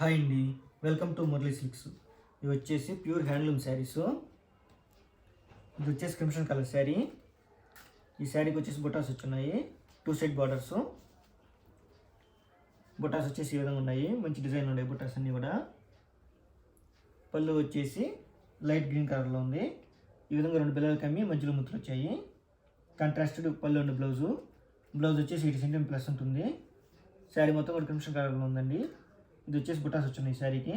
Hi అండి, welcome to Murali silks. ఇవి వచ్చేసి ప్యూర్ హ్యాండ్లూమ్ శారీస్. ఇది వచ్చేసి క్రిమ్షన్ కలర్ శారీ. ఈ శారీకి వచ్చేసి బుటాస్ వచ్చున్నాయి, 2 సైడ్ బార్డర్స్. బుటాస్ వచ్చేసి ఈ విధంగా ఉన్నాయి, మంచి డిజైన్ ఉన్నాయి బుటాస్ అన్నీ కూడా. పళ్ళు వచ్చేసి లైట్ గ్రీన్ కలర్లో ఉంది. ఈ విధంగా 2 బిల్లలు కమ్మి మధ్యలో ముత్తులు వచ్చాయి. కాంట్రాస్టెడ్ పళ్ళు ఉంది. బ్లౌజ్ వచ్చేసి 8 సెంటీమీటర్ ప్లస్ ఉంటుంది. శారీ మొత్తం కూడా క్రిమ్షన్ కలర్లో ఉందండి. ఇది వచ్చేసి బుటాస్ వచ్చినాయి. ఈ శారీకి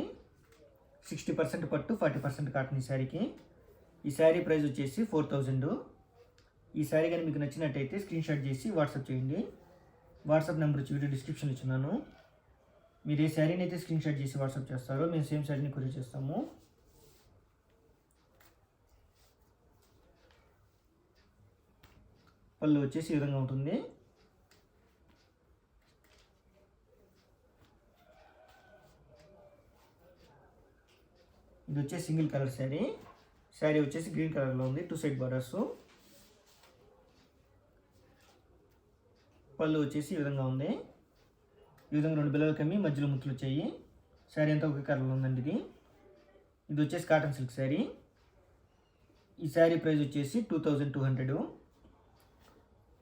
60% పట్టు, 40% కాటన్. ఈ శారీకి ఈ శారీ ప్రైస్ వచ్చేసి 4000. ఈ శారీ కానీ మీకు నచ్చినట్టయితే స్క్రీన్ షాట్ చేసి వాట్సాప్ చేయండి. వాట్సాప్ నెంబర్ వచ్చి వీడియో డిస్క్రిప్షన్ ఇచ్చున్నాను. మీరు ఏ శారీని అయితే స్క్రీన్ షాట్ చేసి వాట్సాప్ చేస్తారో మేము సేమ్ శారీని కొరియర్ చేస్తాము. పళ్ళు వచ్చేసి ఈ విధంగా ఉంటుంది. ఇది వచ్చేసి సింగిల్ కలర్ శారీ. శారీ వచ్చేసి గ్రీన్ కలర్లో ఉంది, 2 సైడ్ బార్డర్స్. పళ్ళు వచ్చేసి ఈ విధంగా ఉంది. ఈ విధంగా 2 బిల్లలు కమ్మి మధ్యలో ముత్తులు వచ్చాయి. శారీ అంతా ఒకే కలర్లో ఉందండి. ఇది వచ్చేసి కాటన్ సిల్క్ శారీ. ఈ శారీ ప్రైస్ వచ్చేసి 2200.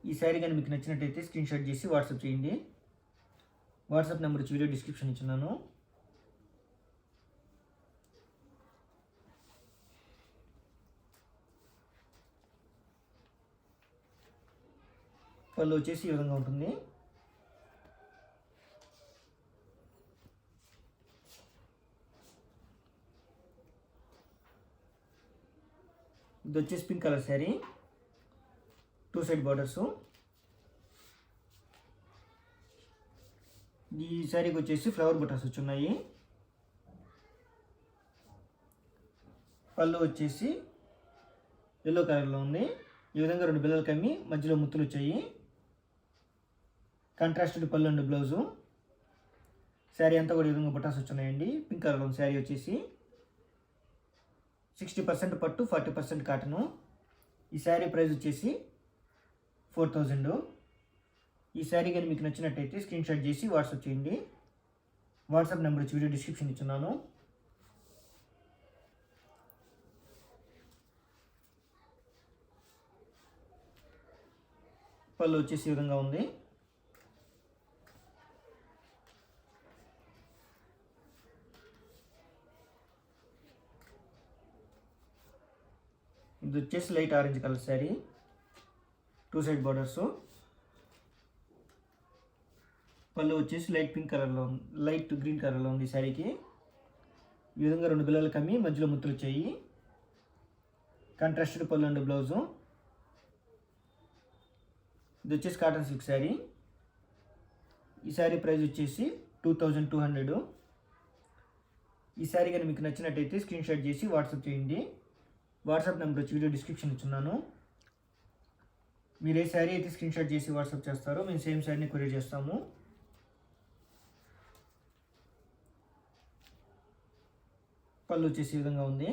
ఈ శారీ కానీ మీకు నచ్చినట్టయితే స్క్రీన్ షాట్ చేసి వాట్సాప్ చేయండి. వాట్సాప్ నెంబర్ వచ్చి వీడియో డిస్క్రిప్షన్ ఇచ్చున్నాను. పళ్ళు వచ్చేసి ఈ విధంగా ఉంటుంది. ఇది వచ్చేసి pink colour sari, 2 side borders. ఈ శారీకి వచ్చేసి ఫ్లవర్ బుటాస్ వచ్చున్నాయి. పళ్ళు వచ్చేసి ఎల్లో కలర్లో ఉంది. ఈ విధంగా 2 బిల్లలు కమ్మి మధ్యలో ముత్తులు వచ్చాయి. కాంట్రాస్టెడ్ పళ్ళు అండ్ బ్లౌజు. శారీ అంతా కూడా ఈ విధంగా బుటాస్ వచ్చున్నాయండి. పింక్ కలర్లో ఉంది శారీ వచ్చేసి. 60% పట్టు, 40% కాటను. ఈ శారీ ప్రైస్ వచ్చేసి 4000. ఈ శారీ కానీ మీకు నచ్చినట్టయితే స్క్రీన్ షాట్ చేసి వాట్సాప్ చేయండి. వాట్సాప్ నెంబర్ వచ్చి వీడియో డిస్క్రిప్షన్ ఇచ్చున్నాను. పళ్ళు వచ్చేసి ఈ విధంగా ఉంది. ఇది వచ్చేసి light orange colour sari, 2 side borders. పళ్ళు వచ్చేసి లైట్ పింక్ కలర్లో ఉంది, లైట్ గ్రీన్ కలర్లో ఉంది ఈ శారీకి. ఈ విధంగా 2 బిల్లలు కమ్మి మధ్యలో ముత్తులు వచ్చాయి. కాంట్రాస్టెడ్ పళ్ళు అండ్ బ్లౌజు. ఇది వచ్చేసి కాటన్ సిల్క్ శారీ. ఈ శారీ ప్రైస్ వచ్చేసి 2200. ఈ శారీ కానీ మీకు నచ్చినట్టయితే స్క్రీన్ షాట్ చేసి వాట్సాప్ చేయండి. వాట్సాప్ నెంబర్ వచ్చి వీడియో డిస్క్రిప్షన్ ఇచ్చున్నాను. మీరు ఏ శారీ అయితే స్క్రీన్ షాట్ చేసి వాట్సాప్ చేస్తారో మేము సేమ్ శారీని కొరియర్ చేస్తాము. పళ్ళు వచ్చేసి ఈ విధంగా ఉంది.